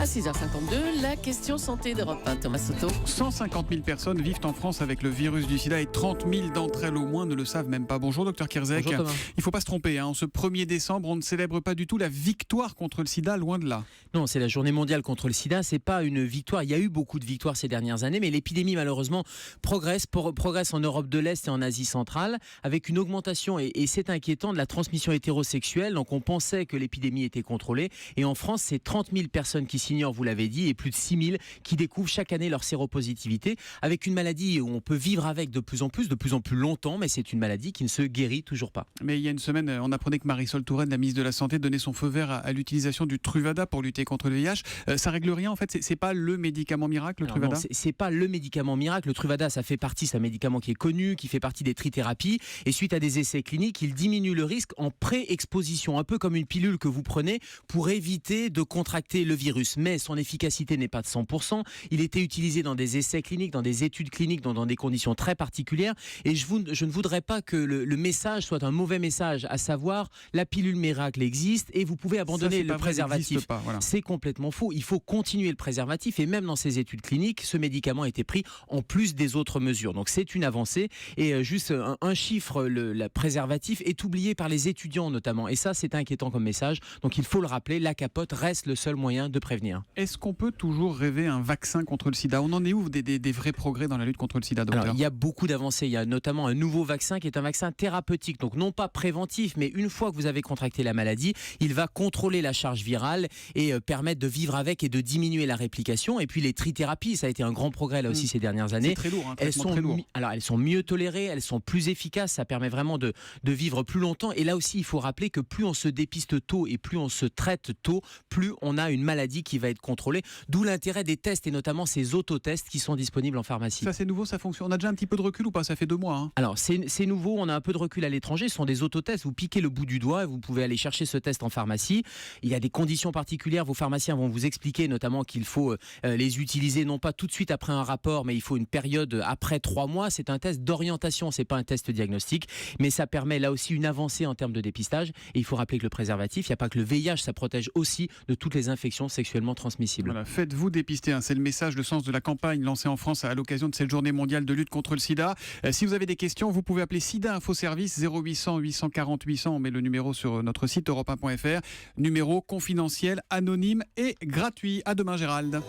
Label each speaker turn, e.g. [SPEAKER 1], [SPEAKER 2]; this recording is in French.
[SPEAKER 1] À 6h52, la question santé d'Europe 1. Thomas Soto.
[SPEAKER 2] 150 000 personnes vivent en France avec le virus du sida et 30 000 d'entre elles au moins ne le savent même pas. Bonjour Dr Kierzek.
[SPEAKER 3] Bonjour Thomas.
[SPEAKER 2] Il ne faut pas se tromper, en ce 1er décembre, on ne célèbre pas du tout la victoire contre le sida, loin de là.
[SPEAKER 3] Non, c'est la journée mondiale contre le sida, c'est pas une victoire. Il y a eu beaucoup de victoires ces dernières années, mais l'épidémie malheureusement progresse en Europe de l'Est et en Asie centrale, avec une augmentation, et c'est inquiétant, de la transmission hétérosexuelle. Donc on pensait que l'épidémie était contrôlée, et en France c'est 30 000 personnes qui s'ignorent, vous l'avez dit, et plus de 6 000 qui découvrent chaque année leur séropositivité, avec une maladie où on peut vivre avec de plus en plus longtemps, mais c'est une maladie qui ne se guérit toujours pas.
[SPEAKER 2] Mais il y a une semaine, on apprenait que Marisol Touraine, la ministre de la Santé, donnait son feu vert à l'utilisation du Truvada pour lutter contre le VIH. Ça règle rien en fait, c'est pas le médicament miracle, le Truvada?
[SPEAKER 3] Non, c'est pas le médicament miracle. Le Truvada, c'est un médicament qui est connu, qui fait partie des trithérapies, et suite à des essais cliniques, il diminue le risque en pré-exposition, un peu comme une pilule que vous prenez pour éviter de contracter le virus. Mais son efficacité n'est pas de 100%. Il était utilisé dans des essais cliniques, dans des études cliniques, dans des conditions très particulières. Et je ne voudrais pas que le message soit un mauvais message, à savoir la pilule miracle existe et vous pouvez abandonner le préservatif.
[SPEAKER 2] Voilà.
[SPEAKER 3] C'est complètement faux. Il faut continuer le préservatif, et même dans ces études cliniques, ce médicament a été pris en plus des autres mesures. Donc c'est une avancée. Et juste un chiffre, le préservatif est oublié par les étudiants notamment. Et ça, c'est inquiétant comme message. Donc il faut le rappeler, la capote reste le seul moyen de prévenir.
[SPEAKER 2] Est-ce qu'on peut toujours rêver un vaccin contre le sida? On en est où des vrais progrès dans la lutte contre le sida, docteur?
[SPEAKER 3] Alors, il y a beaucoup d'avancées. Il y a notamment un nouveau vaccin qui est un vaccin thérapeutique. Donc non pas préventif, mais une fois que vous avez contracté la maladie, il va contrôler la charge virale et permettre de vivre avec et de diminuer la réplication. Et puis les trithérapies, ça a été un grand progrès là aussi ces dernières années.
[SPEAKER 2] C'est très lourd,
[SPEAKER 3] elles sont mieux tolérées, elles sont plus efficaces, ça permet vraiment de vivre plus longtemps. Et là aussi, il faut rappeler que plus on se dépiste tôt et plus on se traite tôt, plus on a une maladie qui va être contrôlée. D'où l'intérêt des tests, et notamment ces autotests qui sont disponibles en pharmacie.
[SPEAKER 2] Ça c'est nouveau, ça fonctionne. On a déjà un petit peu de recul ou pas? Ça fait 2 mois.
[SPEAKER 3] Alors c'est nouveau, on a un peu de recul à l'étranger. Ce sont des autotests, vous piquez le bout du doigt et vous pouvez aller chercher ce test en pharmacie. Il y a des conditions particulières, vos pharmaciens vont vous expliquer notamment qu'il faut les utiliser non pas tout de suite après un rapport, mais il faut une période après 3 mois. C'est un test d'orientation, c'est pas un test diagnostique, mais ça permet là aussi une avancée en termes de dépistage. Et il faut rappeler que le préservatif, il n'y a pas que le VIH, ça protège aussi de toutes les infections sexuellement transmissibles.
[SPEAKER 2] Voilà, faites-vous dépister, c'est le message, le sens de la campagne lancée en France à l'occasion de cette journée mondiale de lutte contre le sida. Si vous avez des questions, vous pouvez appeler SIDA Info Service 0800 840 800. On met le numéro sur notre site europe1.fr. Numéro confidentiel, anonyme et gratuit. À demain Gérald.